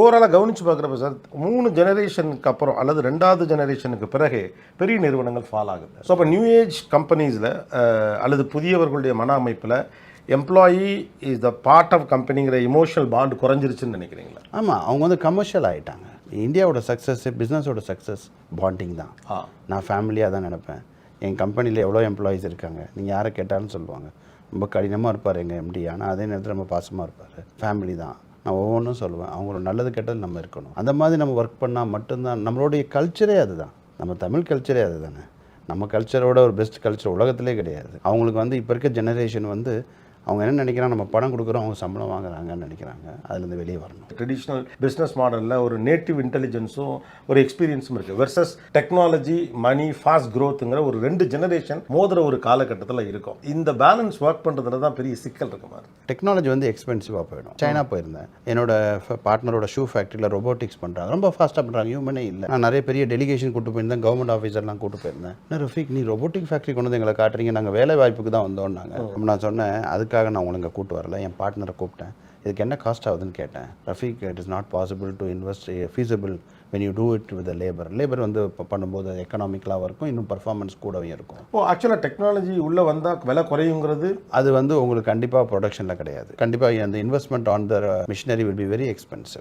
ஓவராலாக கவனித்து பார்க்குறப்ப சார் 3 ஜெனரேஷனுக்கு அப்புறம் அல்லது 2வது ஜெனரேஷனுக்கு பிறகு பெரிய நிறுவனங்கள் ஃபால் ஆகுது. ஸோ அப்போ நியூ ஏஜ் கம்பெனிஸில் அல்லது புதியவர்களுடைய மன அமைப்பில் employee is the part of கம்பெனிங்கிற இமோஷனல் பாண்ட் குறைஞ்சிருச்சுன்னு நினைக்கிறீங்களா? ஆமாம், அவங்க வந்து கமர்ஷியல் ஆகிட்டாங்க. இந்தியாவோட சக்ஸஸ், பிஸ்னஸோட சக்ஸஸ் பாண்டிங் தான். நான் ஃபேமிலியாக தான் நினைப்பேன். என் கம்பெனியில் எவ்வளோ எம்ப்ளாயீஸ் இருக்காங்க, நீங்கள் யாரை கேட்டாலும் சொல்லுவாங்க. ரொம்ப கடினமாக இருப்பார் எங்கள் எம்டி, ஆனால் அதே நேரத்தில் ரொம்ப பாசமாக இருப்பார். ஃபேமிலி தான். நான் ஒவ்வொன்றும் சொல்லுவேன், அவங்களோட நல்லது கெட்டது நம்ம இருக்கணும். அந்த மாதிரி நம்ம ஒர்க் பண்ணால் மட்டும்தான். நம்மளுடைய கல்ச்சரே அதுதான். நம்ம தமிழ் கல்ச்சரே அது தானே. நம்ம கல்ச்சரோட ஒரு பெஸ்ட் கல்ச்சர் உலகத்திலே கிடையாது. அவங்களுக்கு வந்து இப்போ இருக்க ஜெனரேஷன் வந்து அவங்க என்ன நினைக்கிறாங்க, நம்ம பணம் கொடுக்குறோம், அவங்க சம்பளம் வாங்குறாங்கன்னு நினைக்கிறாங்க. அதுலேருந்து வெளியே வரணும். ட்ரெடிஷ்னல் பிஸ்னஸ் மாடலில் ஒரு நேட்டிவ் இன்டெலிஜென்ஸும் ஒரு எக்ஸ்பீரியன்ஸும் இருக்குது வெர்சஸ் டெக்னாலஜி, மணி, ஃபாஸ்ட் க்ரோத்துங்கிற ஒரு 2 ஜெனரேஷன் மோதுற ஒரு காலகட்டத்தில் இருக்கும். இந்த பேலன்ஸ் ஒர்க் பண்ணுறதுல தான் பெரிய சிக்கல் இருக்கு மாதிரி. டெக்னாலஜி வந்து எக்ஸ்பென்சிவாக போயிடும். சைனா போயிருந்தேன், என்னோட பார்ட்னரோட ஷூ ஃபேக்ட்ரியில் ரொபோட்டிக்ஸ் பண்ணுறாங்க, ரொம்ப ஃபாஸ்ட்டாக பண்ணுறாங்க, ஹியூமனே இல்லை. நான் நிறைய பெரிய டெலிகேஷன் கூட்டு போயிருந்தேன், கவர்மெண்ட் ஆஃபீஸர்லாம் கூட்டு போயிருந்தேன். ரஃபீக், நீ ரொபோட்டிக் ஃபேக்ட்ரி கொண்டு வந்து எங்களை காட்டுறீங்க, நாங்கள் வேலை வாய்ப்புக்கு தான் வந்தோம்னாங்க. நான் சொன்னேன், அதுக்காக நான் உங்களுக்கு கூட்டு வரல, என் பார்ட்னரை கூப்பிட்டேன், இதுக்கு என்ன காஸ்ட் ஆகுதுன்னு கேட்டேன். Rafiq, it is not possible to invest feasible when you do it with labour வந்து இப்போ பண்ணும்போது எக்கனாமிக்கலாகவும் இருக்கும், இன்னும் பர்ஃபார்மன்ஸ் கூடவும் இருக்கும். ஆக்சுவலாக டெக்னாலஜி உள்ளே வந்தால் விலை குறையுங்கிறது அது வந்து உங்களுக்கு கண்டிப்பாக ப்ரொடக்ஷனில் கிடையாது. கண்டிப்பாக அந்த investment on the machinery will be very expensive.